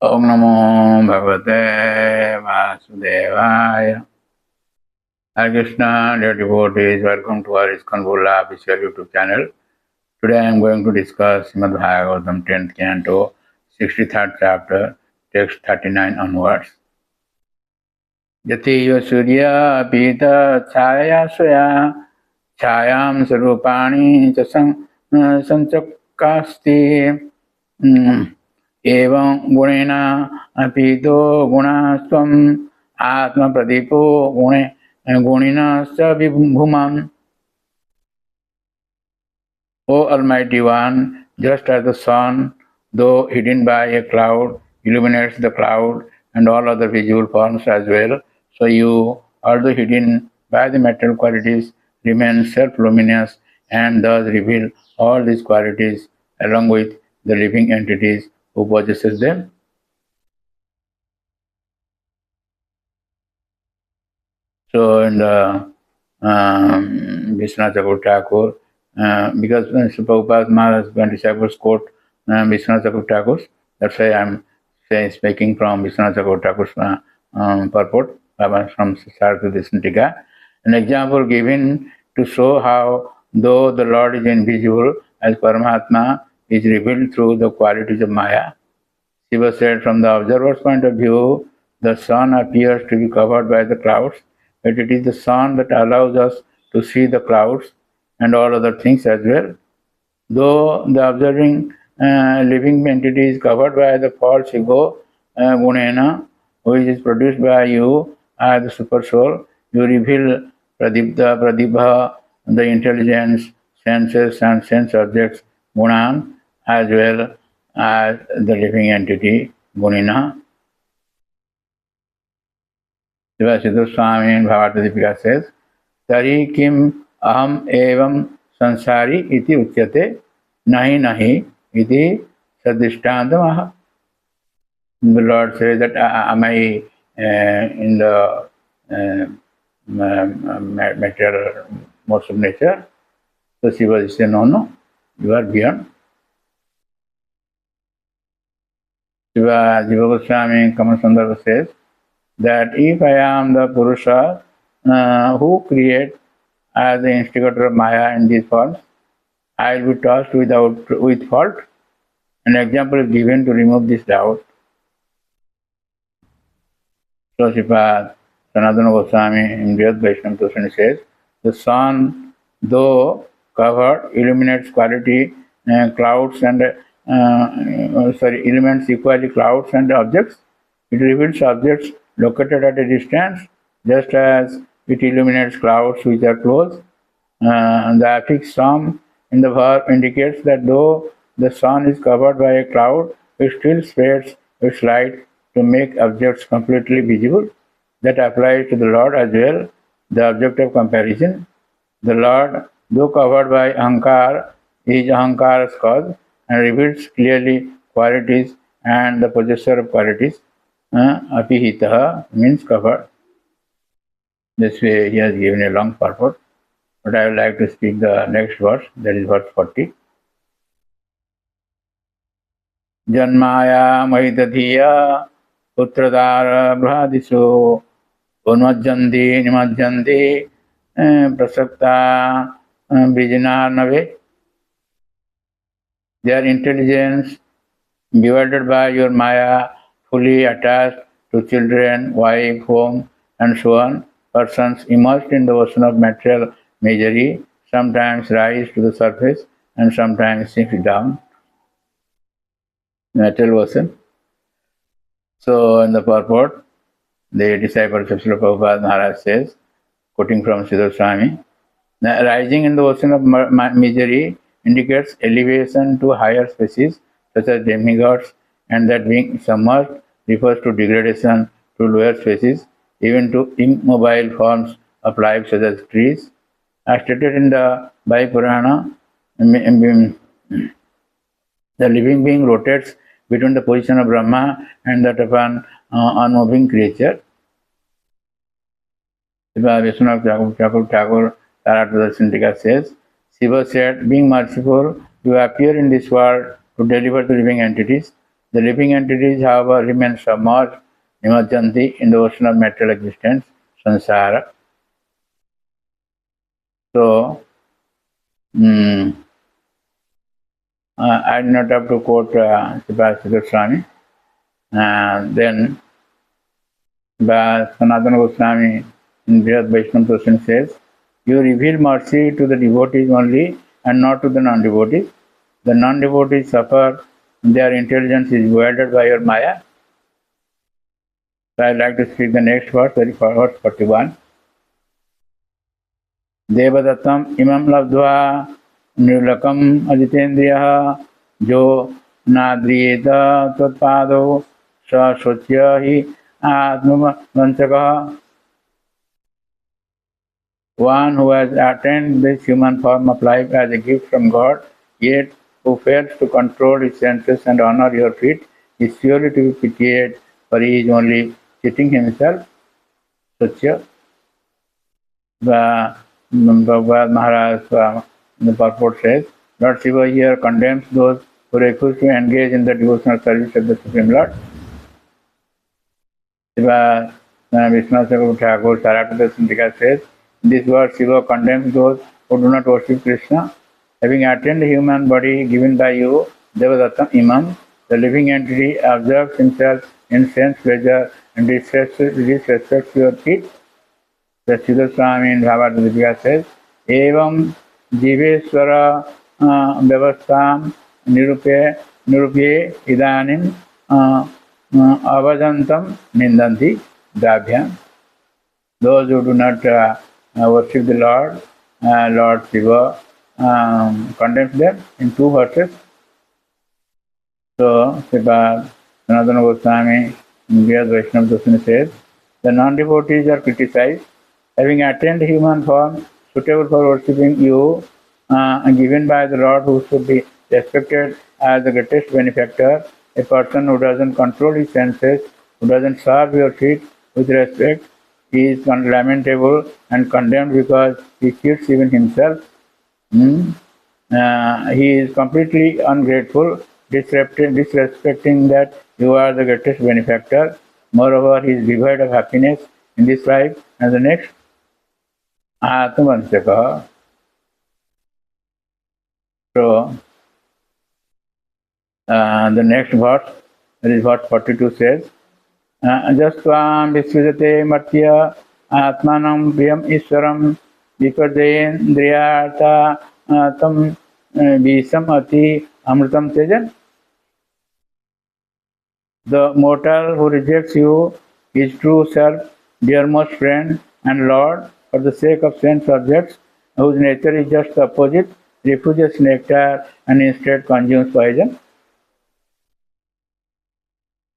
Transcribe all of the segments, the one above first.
Om Namo Bhagavate Vasudevaya. Hare Krishna, dear devotees, welcome to our ISKCON official YouTube channel. Today I am going to discuss Srimad Bhagavatam 10th Canto, 63rd chapter, text 39 onwards. Yativa Surya Pita Chaya Swaya Chayam Sarupani Sanchakasti Evam Gunena Apito Gunastam Atma Pradipo Gunina Savibhuman. O Almighty One, just as the sun, though hidden by a cloud, illuminates the cloud and all other visible forms as well, so you, although hidden by the material qualities, remain self-luminous and thus reveal all these qualities along with the living entities who possesses them. So in the Vishwanath Thakur, because Prabhupada's Maharaj disciples quote Vishwanath Thakur, that's why I'm speaking from Vishwanath Thakur's purport from start to this Tika. An example given to show how, though the Lord is invisible, as Paramatma is revealed through the qualities of Maya. Siva said, from the observer's point of view, the sun appears to be covered by the clouds, but it is the sun that allows us to see the clouds and all other things as well. Though the observing living entity is covered by the false ego, gunena, which is produced by you as the super soul, you reveal pradipta, pradibha, the intelligence, senses and sense objects, gunan, as well as the living entity, gunina. Siva Swami in Bhagavad says, Tari kim aham evam sansari iti uchyate nahi nahi iti sadhishtantamaha. The Lord says that am I in the material modes of nature? So Shiva says, no, you are beyond. Jiva Goswami in Kama Sandarbha says that if I am the Purusha who create as the instigator of Maya in these forms, I will be tossed with fault. An example is given to remove this doubt. So Sripad Sanatana Goswami in Brihad Vaishnava Toshani says, the sun, though covered, illuminates quality clouds and elements equally clouds and objects. It reveals objects located at a distance, just as it illuminates clouds which are close. The affix sum in the verb indicates that though the sun is covered by a cloud, it still spreads its light to make objects completely visible. That applies to the Lord as well, the object of comparison. The Lord, though covered by Ahankar, is Ahankar's cause and reveals clearly qualities and the possessor of qualities. Apihitaha means covered. This way he has given a long purport, but I would like to speak the next verse, that is verse 40. Janmaya mahitadhiya putradara brahadiso unmajjandi nimajjandi prasakta brijinarnave. Their intelligence, bewildered by your Maya, fully attached to children, wife, home, and so on, persons immersed in the ocean of material misery sometimes rise to the surface and sometimes sink down. Material ocean. So, in the purport, the disciple of Srila Prabhupada Maharaj says, quoting from Siddhartha Swami, rising in the ocean of misery indicates elevation to higher species such as demigods, and that being submerged refers to degradation to lower species, even to immobile forms of life such as trees. As stated in the Vai Purana, the living being rotates between the position of Brahma and that of an unmoving creature. Vishwanath Thakur Taratadarshan says, Shiva said, being merciful, you appear in this world to deliver to living entities. The living entities, however, remain submerged, nimajjanti, in the ocean of material existence, samsara. So, I do not have to quote Padaseva Swami. Then, Sanatana Goswami in Brihad Vaishnava Darshan says, you reveal mercy to the devotees only and not to the non-devotees. The non-devotees suffer, their intelligence is voided by your Maya. So I like to speak the next verse, verse 41. देवदत्तम इमं लब्ध्वा निर्लकम अजितेन्द्रियः जो नाद्रियेत तत्पादो स शोच्य हि आत्मवंचकः. One who has attained this human form of life as a gift from God, yet who fails to control his senses and honor your feet, is surely to be pitied, for he is only cheating himself. Satya. Bhagavad Maharaj, the purport says, Lord Siva here condemns those who refuse to engage in the devotional service of the Supreme Lord. Siva Vishnu Thakur Sarapata Sindhika says, this word Siva condemns those who do not worship Krishna. Having attained the human body given by you, Devadatta Imam, the living entity observes himself in sense pleasure and disrespects your feet. The Siddha Swami in Bhagavad Gita says, Evam Jiveswara Vyavastham Nirupye Idanim Avajantam Nindanti Dabhyam. Those who do not worship the Lord, Lord Siva, condemns them in two verses. So, Sripad Sanatana Goswami in Brihad Vaishnava Darshan says, the non-devotees are criticized. Having attained human form suitable for worshipping you, given by the Lord, who should be respected as the greatest benefactor, a person who doesn't control his senses, who doesn't serve your feet with respect, he is lamentable and condemned because he cheats even himself. He is completely ungrateful, disrespecting that you are the greatest benefactor. Moreover, he is devoid of happiness in this life and the next. Atmavanchaka. So, the next verse, that is verse 42 says, Jastvam Visvijate Matya Atmanam Priyam Ishwaram Vipadendriyata Tam Visam Ati Amritam Tejan. The mortal who rejects you, his true self, dearmost friend and Lord, for the sake of sense objects, whose nature is just the opposite, refuses nectar and instead consumes poison.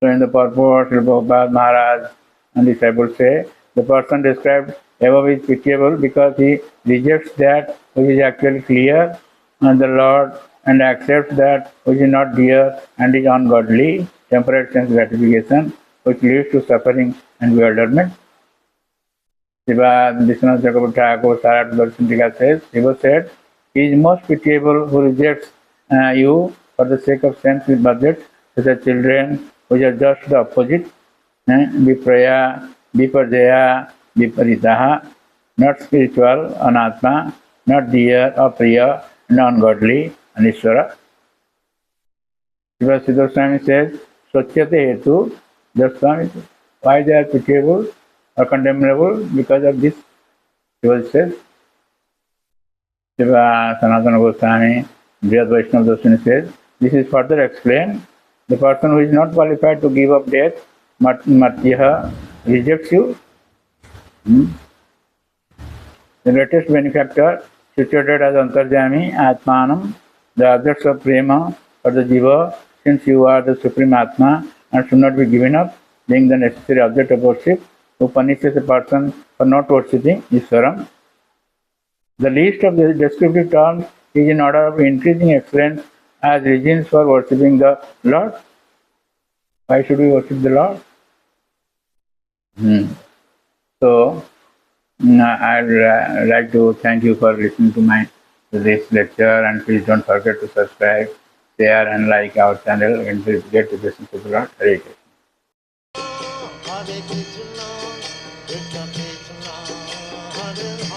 So in the purport, Srila Prabhupada Maharaj and disciples say, the person described above is pitiable because he rejects that which is actually clear and the Lord and accepts that which is not dear and is ungodly, temporary sense gratification, which leads to suffering and bewilderment. Siva Vishnu Thakur Sarapata Sindhika says, Siva said, he is most pitiable who rejects you for the sake of sense with budgets, such as children, which are just the opposite, Vipraya, Viparjaya, Viparitaha, not spiritual, Anatma, not dear or priya, non-godly, Anishvara. Siva Siddha Swami says, Swachyate Hetu, just Swami says, why they are pitiable or condemnable? Because of this, Siva says. Siva Sanatana Goswami, Brihad Vaishnava Darshan says, this is further explained. The person who is not qualified to give up death, Matyaha, rejects you. The greatest benefactor, situated as Antarjami, Atmanam, the objects of prema for the jiva, since you are the supreme Atma and should not be given up, being the necessary object of worship, who punishes a person for not worshipping Ishwaram. The least of the descriptive terms is in order of increasing excellence as reasons for worshipping the Lord. Why should we worship the Lord? So, I'd like to thank you for listening to this lecture, and please don't forget to subscribe share and like our channel and please get the blessings of the Lord. Hare Krishna. Hare Krishna, Krishna Krishna, Hare Hare.